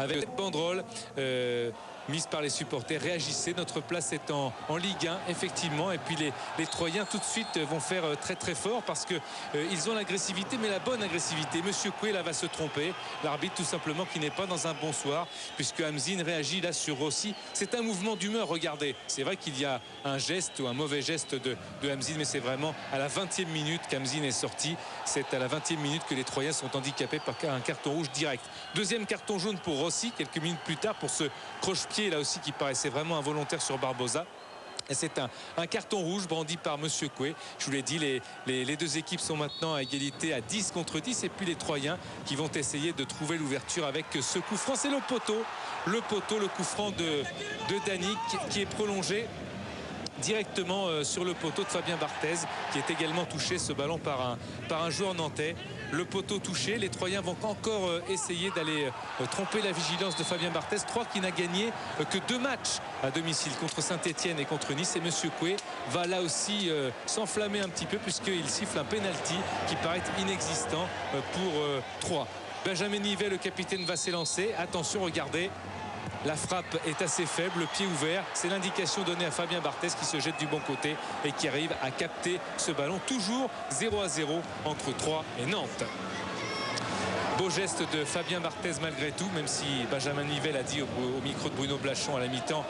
avec cette banderole mise par les supporters. Réagissez, notre place est en Ligue 1 effectivement, et puis les Troyens tout de suite vont faire très très fort parce que ils ont l'agressivité, mais la bonne agressivité. Monsieur Coué là va se tromper, l'arbitre tout simplement qui n'est pas dans un bon soir, puisque Hamzine réagit là sur Rossi. C'est un mouvement d'humeur, regardez, c'est vrai qu'il y a un geste ou un mauvais geste de Hamzine, mais c'est vraiment à la 20e minute qu'Hamzine est sorti. C'est à la 20e minute que les Troyens sont handicapés par un carton rouge direct. Deuxième carton jaune pour Rossi quelques minutes plus tard pour ce croche-pied là aussi qui paraissait vraiment involontaire sur Barbosa. Et c'est un carton rouge brandi par Monsieur Coué. Je vous l'ai dit, les deux équipes sont maintenant à égalité à 10 contre 10. Et puis les Troyens qui vont essayer de trouver l'ouverture avec ce coup franc. C'est le poteau, le coup franc de Danick qui est prolongé directement sur le poteau de Fabien Barthez, qui est également touché ce ballon par un joueur nantais. Le poteau touché, les Troyens vont encore essayer d'aller tromper la vigilance de Fabien Barthez. 3 qui n'a gagné que 2 matchs à domicile contre Saint-Etienne et contre Nice. Et Monsieur Coué va là aussi s'enflammer un petit peu, puisqu'il siffle un penalty qui paraît inexistant pour 3. Benjamin Nivet, le capitaine, va s'élancer. Attention, regardez. La frappe est assez faible, le pied ouvert. C'est l'indication donnée à Fabien Barthez qui se jette du bon côté et qui arrive à capter ce ballon. Toujours 0-0 entre Troyes et Nantes. Beau geste de Fabien Barthez malgré tout, même si Benjamin Nivet l'a dit au micro de Bruno Blachon à la mi-temps,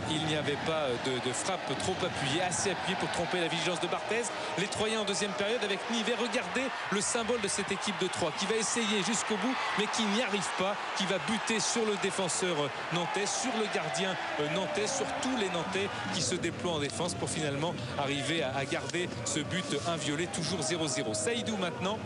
il n'y avait pas de frappe trop appuyée, assez appuyée pour tromper la vigilance de Barthez. Les Troyens en deuxième période avec Nivet. Regardez le symbole de cette équipe de Troyes qui va essayer jusqu'au bout, mais qui n'y arrive pas, qui va buter sur le défenseur nantais, sur le gardien nantais, sur tous les Nantais qui se déploient en défense pour finalement arriver à garder ce but inviolé. Toujours 0-0. Saïdou maintenant,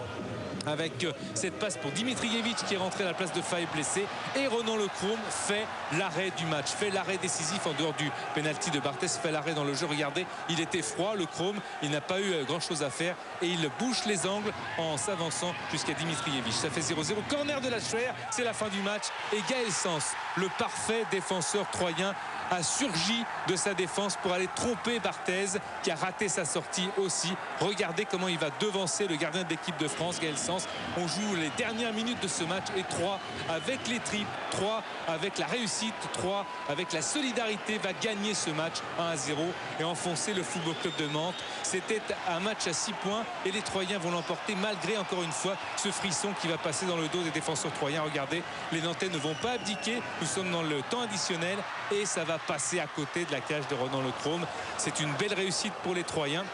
avec cette passe pour Dimitrijevic qui est rentré à la place de Faye blessé, et Ronan Lecrome fait l'arrêt du match, fait l'arrêt décisif en dehors du penalty de Barthez, fait l'arrêt dans le jeu. Regardez, il était froid Lecrome, il n'a pas eu grand chose à faire et il bouche les angles en s'avançant jusqu'à Dimitrijevic. Ça fait 0-0. Corner de Lachuer, c'est la fin du match, et Gaël Sens, le parfait défenseur troyen, a surgi de sa défense pour aller tromper Barthez qui a raté sa sortie aussi. Regardez comment il va devancer le gardien de l'équipe de France, Gaël Sens. On joue les dernières minutes de ce match et Troyes avec les tripes, Troyes avec la réussite, Troyes avec la solidarité va gagner ce match 1-0 et enfoncer le Football Club de Nantes. C'était un match à 6 points et les Troyens vont l'emporter malgré encore une fois ce frisson qui va passer dans le dos des défenseurs troyens. Regardez, les Nantais ne vont pas abdiquer. Nous sommes dans le temps additionnel et ça va passer à côté de la cage de Ronan Lecrome. C'est une belle réussite pour les Troyens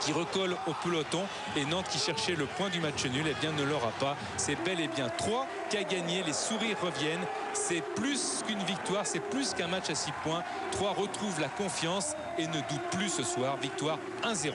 qui recolle au peloton, et Nantes qui cherchait le point du match nul, eh bien ne l'aura pas. C'est bel et bien Troyes qui a gagné, les sourires reviennent. C'est plus qu'une victoire, c'est plus qu'un match à 6 points. Troyes retrouve la confiance et ne doute plus ce soir. Victoire 1-0.